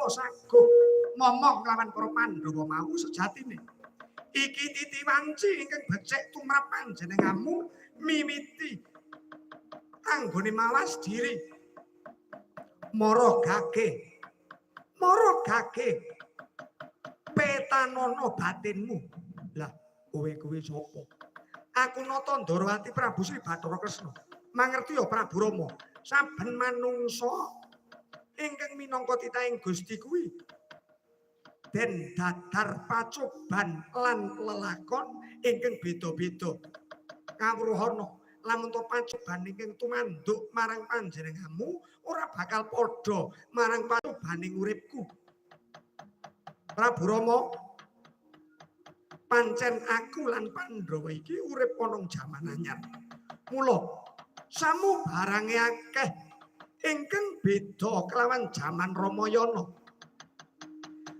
sapa saguh momong lawan para Pandhawa mau sejatine. Iki titi wanci ingkang becik tumrap panjenenganmu mimiti anggone mawas diri. Mara gage petanono batinmu. Lah kowe kuwi sapa? Aku nata Ndarawati Prabu Sri Bathara Kresna. Mangerti ya Prabu Rama, saben manungsa ingkang minangka titahing Gusti kuwi den dadar pacoban lan lelakon ingkang beda-beda. Kawruhana lamun to pacoban ingkang tumanduk marang panjenenganmu ora bakal padha marang pacobaning uripku. Prabu Rama, pancen aku lan Pandhawa iki urip ana jaman anyar. Mula samu barange akeh ingkang beda kelawan jaman Ramayana.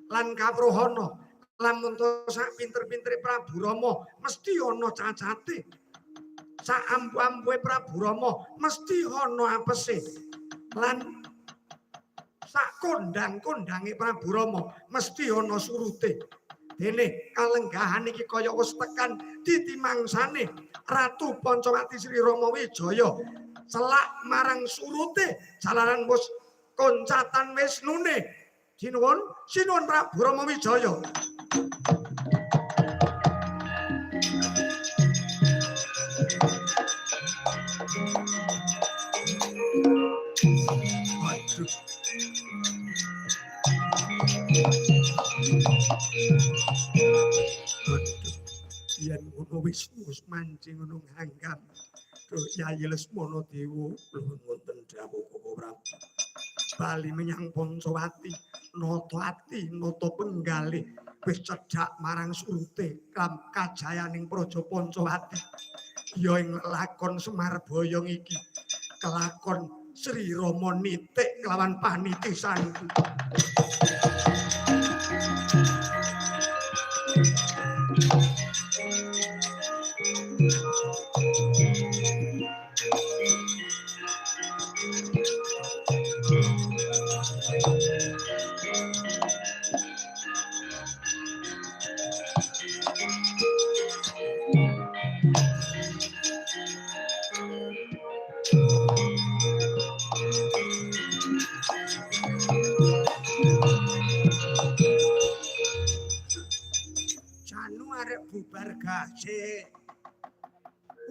Lan kawruhana lamun to sak pinter-pintere Prabu Rama mesti ana cacate. Sak ampu-ampuhe Prabu Rama mesti ana apese. Lan sak kondang-kondange Prabu Rama mesti ana surute. Dene kalenggahan iki kaya wis tekan titimangsane Ratu Pancawati Sri Rama Wijaya celak marang surute jalaran wis koncatan Wisnune. Sinuwun Prabu Rama Wijaya. Yen ngono wis mancing ngono nganggam. Duh Yayi Lesmana Dewa nuwun wonten dawuh Prabu. Bali menyang Pancawati, nata ati, nata penggalih wis cedhak marang surute kajayaning Praja Pancawati. Ya ing lakon Semar Boyong iki kelakon Sri Rama nitik kelawan panitisanku. Bubar gajih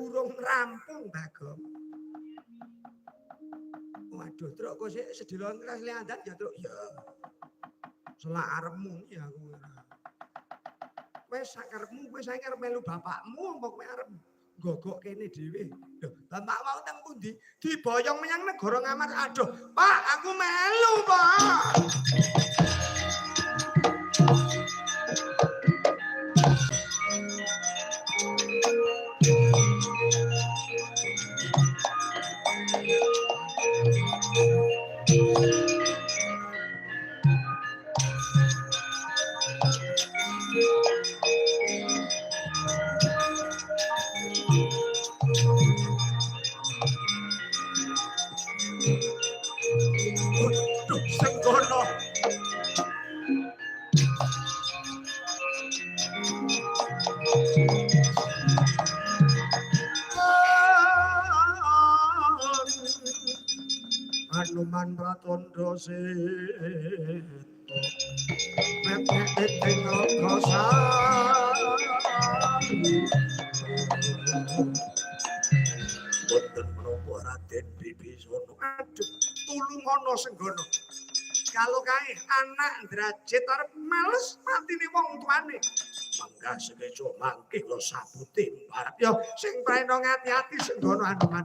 urung rampung Bagong. Waduh truk kok sik sedilon kelas liandan ya truk ya selak arepmu ya aku ora. Wis sakarepmu kowe saiki arep melu bapakmu apa kowe arep gogok kene dhewe. Lho bapak mau teng pundi diboyong menyang negara Ngamar. Aduh Pak aku melu Pak. Hanuman Pratandha Seta mepet ing angkasa boten menapa Raden Bibisana. Aduh tulungono Senggana kalau kae anak Ndrajit arep males patine wong tuane mangga sekeco mangke lo sabuti barat yo sing prena ngati-ati Senggana Hanuman.